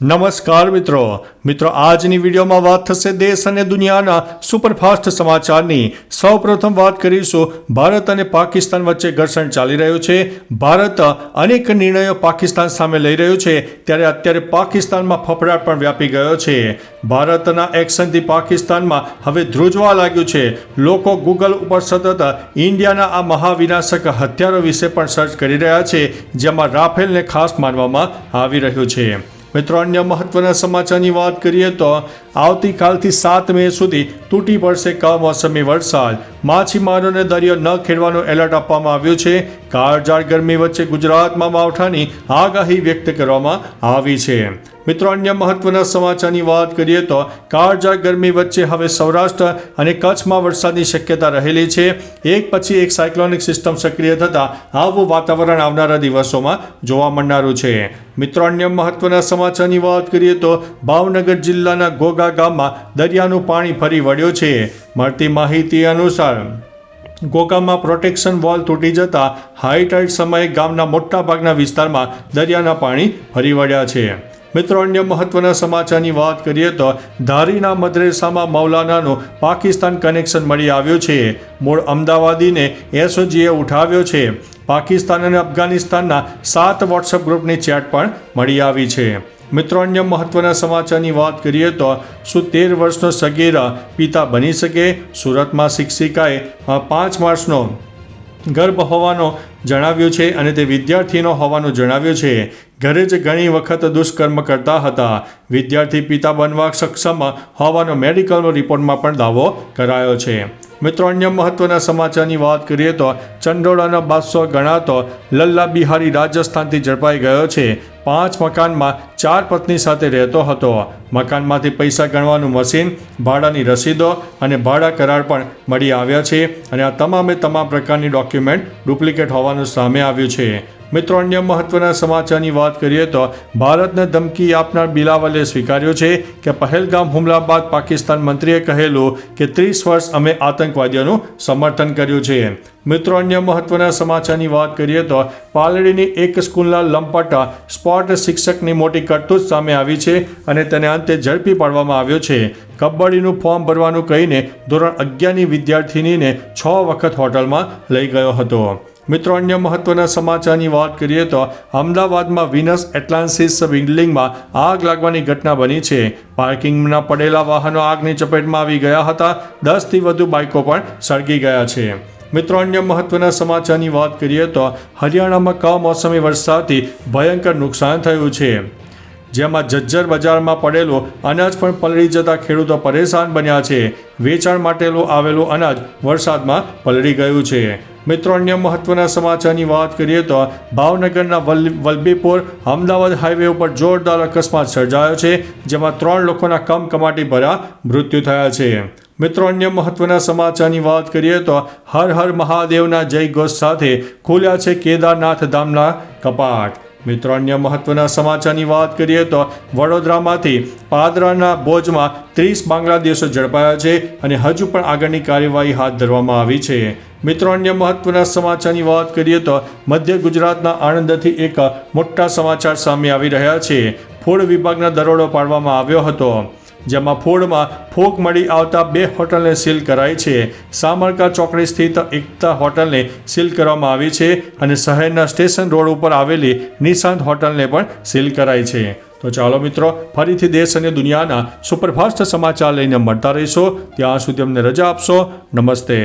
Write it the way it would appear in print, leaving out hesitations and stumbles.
નમસ્કાર મિત્રો આજની વિડીયોમાં વાત થશે દેશ અને દુનિયાના સુપરફાસ્ટ સમાચારની। સૌપ્રથમ વાત કરીશું ભારત અને પાકિસ્તાન વચ્ચે ઘર્ષણ ચાલી રહ્યું છે। ભારત અનેક નિર્ણયો પાકિસ્તાન સામે લઈ રહ્યું છે, ત્યારે અત્યારે પાકિસ્તાનમાં ફફડાટ પણ વ્યાપી ગયો છે। ભારતના એક્શનથી પાકિસ્તાનમાં હવે ધ્રુજવા લાગ્યું છે। લોકો ગૂગલ ઉપર સતત ઇન્ડિયાના આ મહાવિનાશક હથિયારો વિશે પણ સર્ચ કરી રહ્યા છે, જેમાં રાફેલને ખાસ માનવામાં આવી રહ્યું છે। મિત્રો, અન્ય મહત્વના સમાચારની વાત કરીએ તો આવતીકાલથી 7 મે સુધી તૂટી પડશે કમોસમી વરસાદ। માછીમારોને દરિયો ન ખેડવાનું એલર્ટ આપવામાં આવ્યું છે। કાળઝાળ ગરમી વચ્ચે ગુજરાતમાં માવઠાની આગાહી વ્યક્ત કરવામાં આવી છે। મિત્રો, અન્ય મહત્વના સમાચારની વાત કરીએ તો કાળઝાળ ગરમી વચ્ચે હવે સૌરાષ્ટ્ર અને કચ્છમાં વરસાદની શક્યતા રહેલી છે। એક પછી એક સાયક્લોનિક સિસ્ટમ સક્રિય થતાં આવું વાતાવરણ આવનારા દિવસોમાં જોવા મળનારું છે। મિત્રો, અન્ય મહત્વના સમાચારની વાત કરીએ તો ભાવનગર જિલ્લાના ઘોઘા ગામમાં દરિયાનું પાણી ફરી વળ્યું છે। મળતી માહિતી અનુસાર ઘોઘામાં પ્રોટેક્શન વોલ તૂટી જતા હાઈ ટાઈડ સમયે ગામના મોટાભાગના વિસ્તારમાં દરિયાના પાણી ફરી વળ્યા છે। મિત્રો, અન્ય મહત્વના સમાચારની વાત કરીએ તો ધારીના મદ્રેસામાં મૌલાનાનું પાકિસ્તાન કનેક્શન મળી આવ્યું છે। મૂળ અમદાવાદીને એસઓજીએ ઉઠાવ્યો છે। પાકિસ્તાન અને અફઘાનિસ્તાનના 7 વોટ્સએપ ગ્રુપની ચેટ પણ મળી આવી છે। મિત્રો, અન્ય મહત્વના સમાચારની વાત કરીએ તો શું 13 વર્ષનો સગીર પિતા બની શકે? સુરતમાં શિક્ષિકાએ 5 માસનો ગર્ભ હોવાનું જણાવ્યું છે અને તે વિદ્યાર્થીનો હોવાનું જણાવ્યું છે। ઘરે જ ઘણી વખત દુષ્કર્મ કરતા હતા। વિદ્યાર્થી પિતા બનવા સક્ષમ હોવાનો મેડિકલ રિપોર્ટમાં પણ દાવો કરાયો છે। મિત્રો, અન્ય મહત્વના સમાચારની વાત કરીએ તો ચંડોળાનો બાદશાહ ગણાતો લલ્લા બિહારી રાજસ્થાનથી ઝડપાઈ ગયો છે। 5 મકાનમાં 4 પત્ની સાથે રહેતો હતો। મકાનમાંથી પૈસા ગણવાનું મશીન, ભાડાની રસીદો અને ભાડા કરાર પણ મળી આવ્યા છે અને આ તમામ પ્રકારની ડોક્યુમેન્ટ ડુપ્લિકેટ હોવાનું સામે આવ્યું છે। મિત્રો, અન્ય મહત્વના સમાચારની વાત કરીએ તો ભારતને ધમકી આપનાર બિલાવલે સ્વીકાર્યું છે કે પહેલગામ હુમલા બાદ પાકિસ્તાન મંત્રીએ કહેલું કે 30 વર્ષ અમે આતંકવાદીઓનું સમર્થન કર્યું છે। મિત્રો, અન્ય મહત્વના સમાચારની વાત કરીએ તો પાલડીની એક સ્કૂલના લંપટ સ્પોર્ટ શિક્ષકની મોટી કરતૂત સામે આવી છે અને તેને અંતે ઝડપી પાડવામાં આવ્યો છે। કબડ્ડીનું ફોર્મ ભરવાનું કહીને ધોરણ 11ની વિદ્યાર્થિનીને 6 વખત હોટલમાં લઈ ગયો હતો। મિત્રો, અન્ય મહત્વના સમાચારની વાત કરીએ તો અમદાવાદમાં વિનસ એટલાન્ટિસ બિલ્ડિંગમાં આગ લાગવાની ઘટના બની છે। પાર્કિંગમાં પડેલા વાહનો આગની ચપેટમાં આવી ગયા હતા। 10થી વધુ બાઇકો પણ સળગી ગયા છે। મિત્રો, અન્ય મહત્વના સમાચારની વાત કરીએ તો હરિયાણામાં કમોસમી વરસાદથી ભયંકર નુકસાન થયું છે, જેમાં જજ્જર બજારમાં પડેલું અનાજ પણ પલળી જતા ખેડૂતો પરેશાન બન્યા છે। વેચાણ માટેનું આવેલું અનાજ વરસાદમાં પલળી ગયું છે। મિત્રો, અન્ય મહત્વના સમાચારની વાત કરીએ તો ભાવનગરના વલભીપુર અમદાવાદ હાઈવે ઉપર જોરદાર અકસ્માત સર્જાયો છે, જેમાં 3 લોકોના કમકમાટી ભર્યા મૃત્યુ થયા છે। મિત્રો, અન્ય મહત્વના સમાચારની વાત કરીએ તો હર હર મહાદેવના જય ઘોષ સાથે ખુલ્યા છે કેદારનાથ ધામના કપાટ। મિત્રો, અન્ય મહત્વના સમાચારની વાત કરીએ તો વડોદરામાંથી પાદરાના બોજમાં 30 બાંગ્લાદેશો ઝડપાયા છે અને હજુ પણ આગળની કાર્યવાહી હાથ ધરવામાં આવી છે। મિત્રો, અન્ય મહત્વના સમાચારની વાત કરીએ તો મધ્ય ગુજરાતના આણંદથી એક મોટા સમાચાર સામે આવી રહ્યા છે। ફૂડ વિભાગના દરોડો પાડવામાં આવ્યો હતો, જેમાં ફૂડમાં ફૂગ મળી આવતા 2 હોટલને સીલ કરાઈ છે। સામરકા ચોકડી સ્થિત એકતા હોટલને સીલ કરવામાં આવી છે અને શહેરના સ્ટેશન રોડ ઉપર આવેલી નિશાંત હોટલને પણ સીલ કરાઈ છે। તો ચાલો મિત્રો, ફરીથી દેશ અને દુનિયાના સુપરફાસ્ટ સમાચાર લઈને મળતા રહીશો। ત્યાં સુધી અમને રજા આપશો। નમસ્તે।